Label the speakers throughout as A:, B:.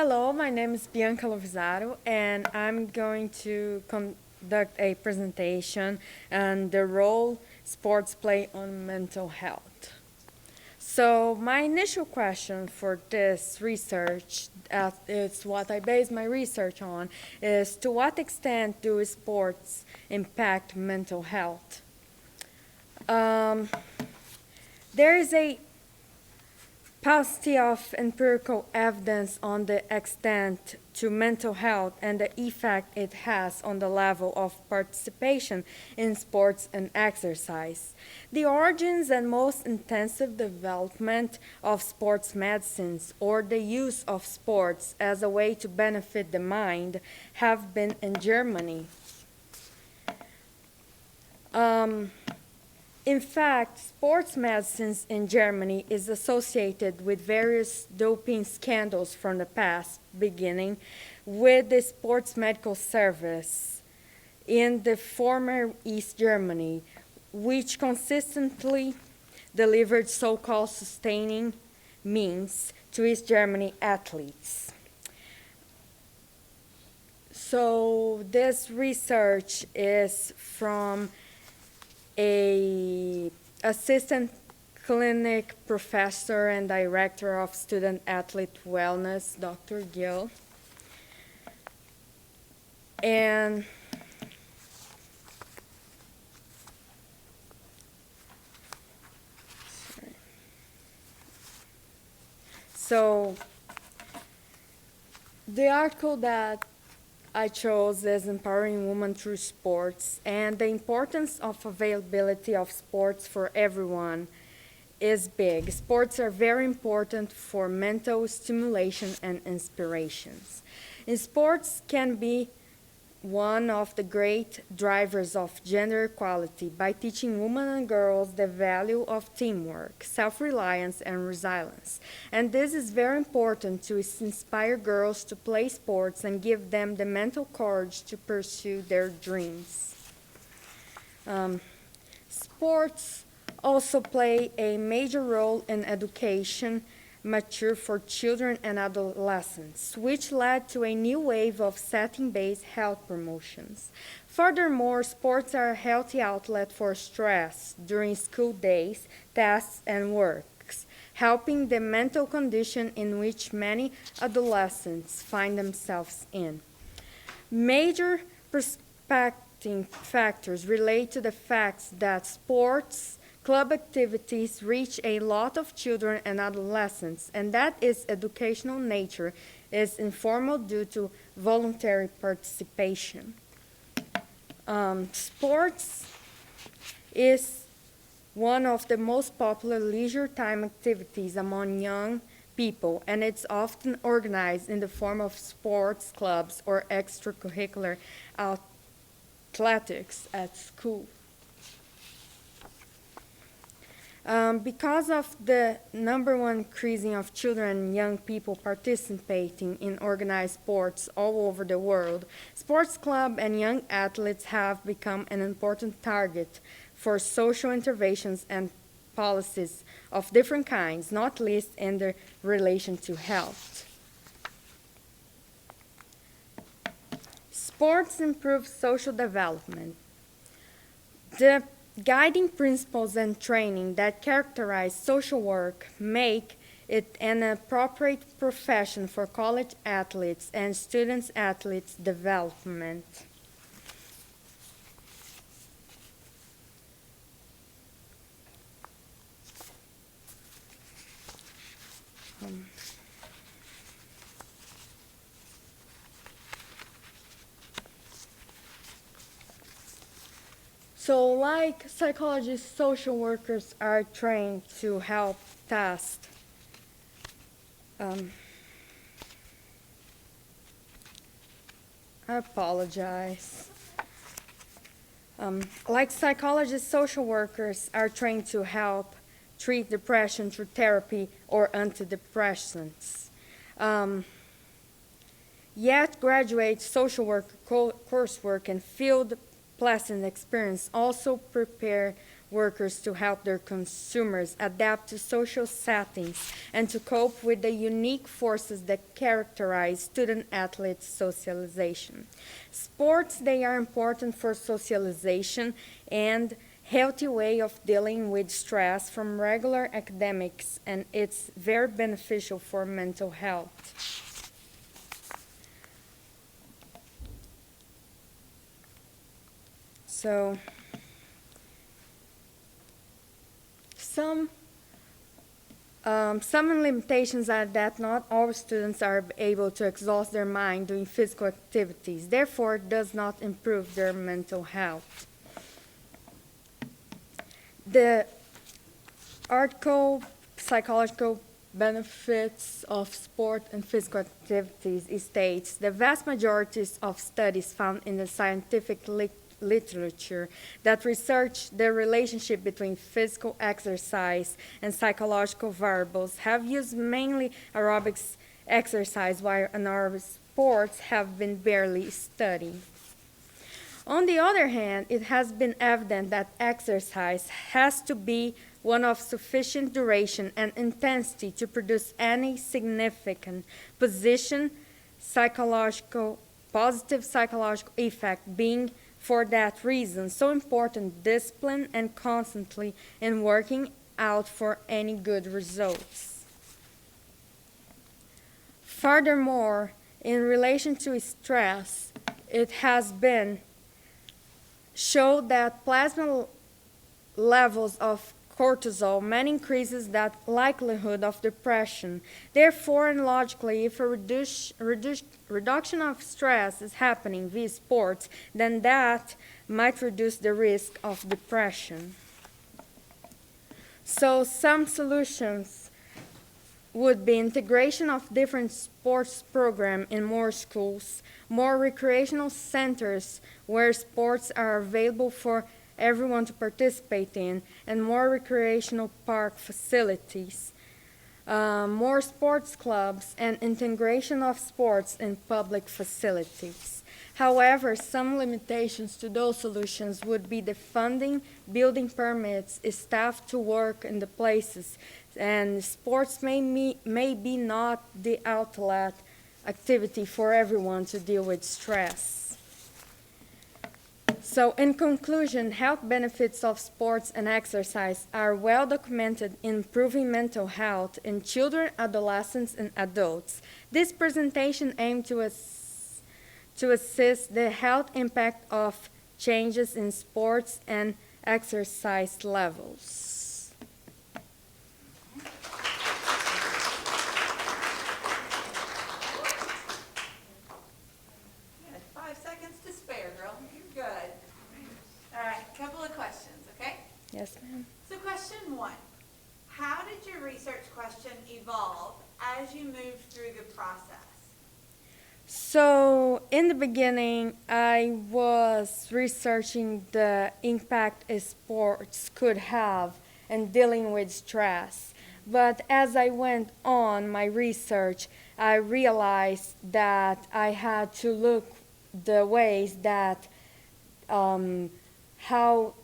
A: Hello, my name is Bianca Lovisaro, and I'm going to conduct a presentation on the role sports play on mental health. So my initial question for this research, it's what I base my research on, is to what extent do sports impact mental health? Um, there is a paucity of empirical evidence on the extent to mental health and the effect it has on the level of participation in sports and exercise. The origins and most intensive development of sports medicines or the use of sports as a way to benefit the mind have been in Germany. In fact, sports medicines in Germany is associated with various doping scandals from the past, beginning with the sports medical service in the former East Germany, which consistently delivered so-called sustaining means to East Germany athletes. So this research is from a assistant clinic professor and director of student athlete wellness, Dr. Gill. And so the article that I chose is Empowering Women Through Sports, and the importance of availability of sports for everyone is big. Sports are very important for mental stimulation and inspirations. And sports can be one of the great drivers of gender equality by teaching women and girls the value of teamwork, self-reliance, and resilience. And this is very important to inspire girls to play sports and give them the mental courage to pursue their dreams. Sports also play a major role in education mature for children and adolescents, which led to a new wave of setting-based health promotions. Furthermore, sports are a healthy outlet for stress during school days, tests, and works, helping the mental condition in which many adolescents find themselves in. Major prospecting factors relate to the fact that sports club activities reach a lot of children and adolescents, and that its educational nature is informal due to voluntary participation. Sports is one of the most popular leisure time activities among young people, and it's often organized in the form of sports clubs or extracurricular athletics at school. Because of the number one increasing of children and young people participating in organized sports all over the world, sports clubs and young athletes have become an important target for social interventions and policies of different kinds, not least in their relation to health. Sports improve social development. The guiding principles and training that characterize social work make it an appropriate profession for college athletes and student athletes' development. So like psychologists, social workers are trained to help test I apologize. Like psychologists, social workers are trained to help treat depression through therapy or antidepressants. Yet graduate social work coursework and field placement experience also prepare workers to help their consumers adapt to social settings and to cope with the unique forces that characterize student-athlete socialization. Sports, they are important for socialization and healthy way of dealing with stress from regular academics, and it's very beneficial for mental health. So, some limitations are that not all students are able to exhaust their mind doing physical activities. Therefore, it does not improve their mental health. The article, Psychological Benefits of Sport and Physical Activities, states the vast majority of studies found in the scientific literature that research the relationship between physical exercise and psychological variables have used mainly aerobics exercise, while anaerobic sports have been barely studied. On the other hand, it has been evident that exercise has to be one of sufficient duration and intensity to produce any significant positive psychological effect, being for that reason so important discipline and constantly in working out for any good results. Furthermore, in relation to stress, it has been shown that plasma levels of cortisol may increases that likelihood of depression. Therefore, and logically, if a reduction of stress is happening via sports, then that might reduce the risk of depression. So some solutions would be integration of different sports programs in more schools, more recreational centers where sports are available for everyone to participate in, and more recreational park facilities, more sports clubs, and integration of sports in public facilities. However, some limitations to those solutions would be the funding, building permits, staff to work in the places, and sports may be not the outlet activity for everyone to deal with stress. So in conclusion, health benefits of sports and exercise are well documented in improving mental health in children, adolescents, and adults. This presentation aimed to assess the health impact of changes in sports and exercise levels.
B: 5 seconds to spare, girl. You're good. All right, couple of questions, okay?
A: Yes, ma'am.
B: So question 1, how did your research question evolve as you moved through the process?
A: So in the beginning, I was researching the impact sports could have in dealing with stress. But as I went on my research, I realized that I had to look the ways that how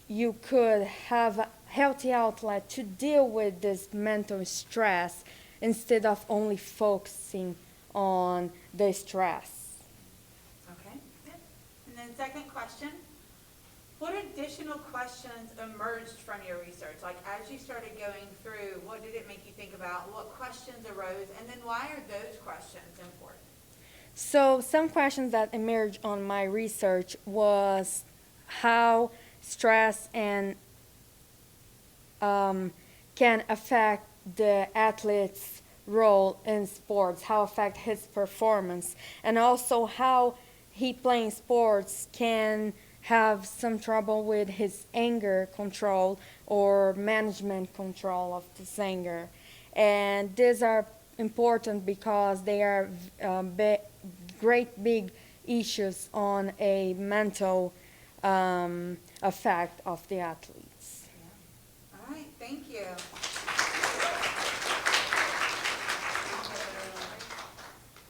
A: you could have a healthy outlet to deal with this mental stress instead of only focusing on the stress.
B: Okay, good. And then second question, what additional questions emerged from your research? Like as you started going through, what did it make you think about? What questions arose? And then why are those questions important?
A: So some questions that emerged on my research was how stress and can affect the athlete's role in sports, how affect his performance, and also how he playing sports can have some trouble with his anger control or management control of this anger. And these are important because they are great big issues on a mental effect of the athletes.
B: Yeah. All right, thank you.